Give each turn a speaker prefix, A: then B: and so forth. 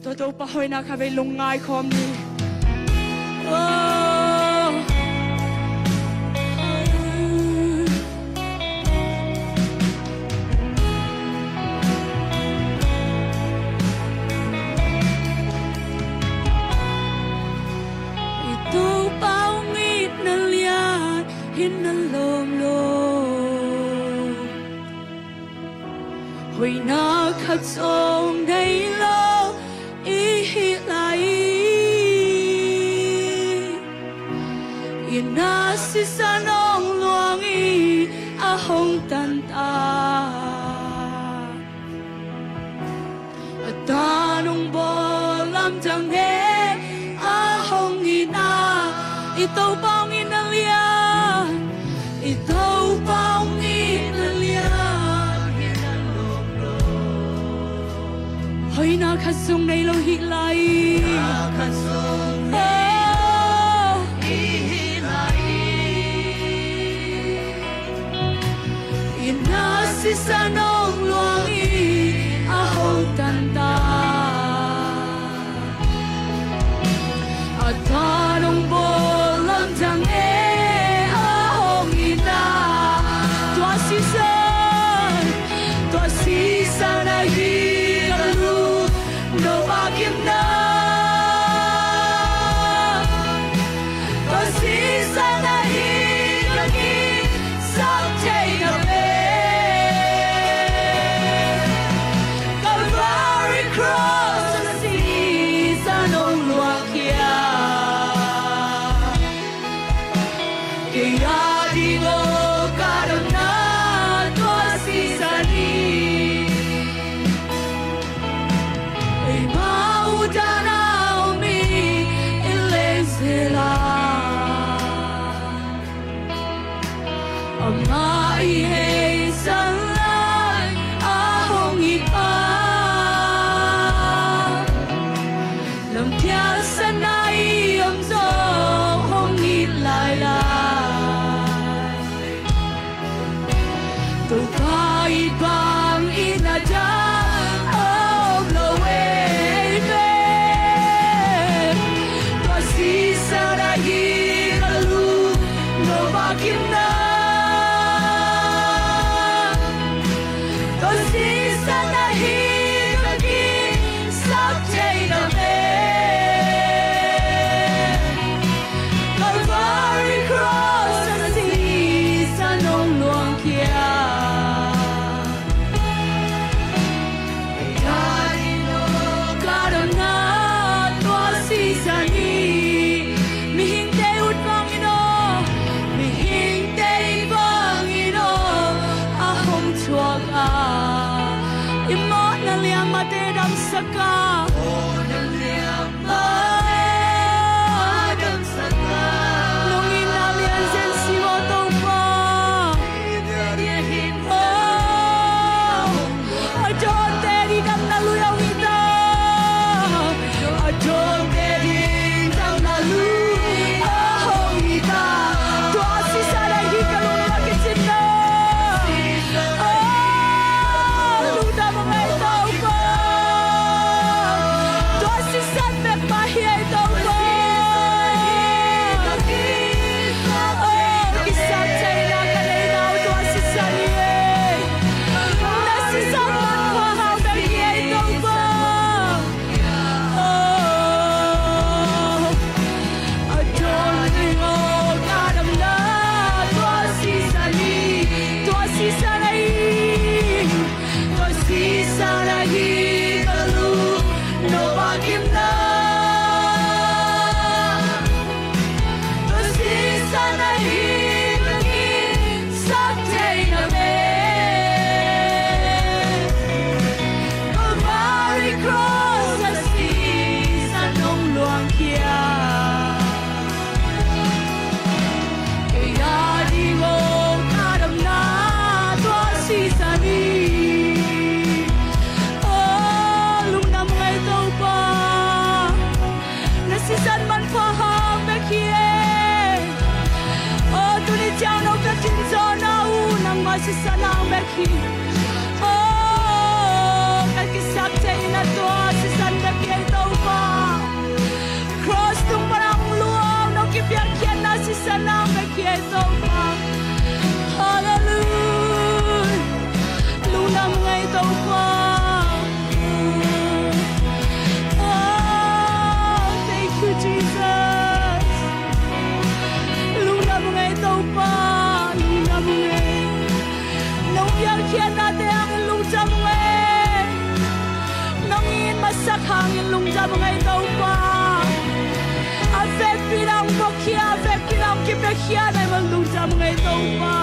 A: ตัวตัวปะหอยนาคาเวลงง่ายคอมนี้Huy na khắc sông đầy lâu ý lại yên na si sa nong luang ý a hong tan ta ta nong bo lam chẳng nghe a hong ý na ý tàu bao nghi na lia ý tàu bao nghi na lia Hoi na khát sung này lâu hít lại yên na si sa nong luang i a hong tan ta a ta nong bo lam chẳng e a hong i na tua si sa na hi no vacuum na to si sa na hi lagi sab chai na ve Calvary cross to si sa nong lua kia kaya di mo karana to si sa ni Mai hay san lai a hong i pa lam pia san nai om zo hong i lai lai tu pai bang in a ja om lo we ve to si sa ra hi kalu no ba kim na Saka oh naliam adam saka lungin nalian sen siwa topa dia hin ajon teri dam nalu yang ita ajon teri dam nalu ahong ita tu asisa lagi kalau lagi cinta lu dah mengai topa si sanang beki oh kan kisap tay na to si san beki lung cha mga ito pa. Afek pinang bakya, afek pinang kipekya na mang lung cha mga ito pa.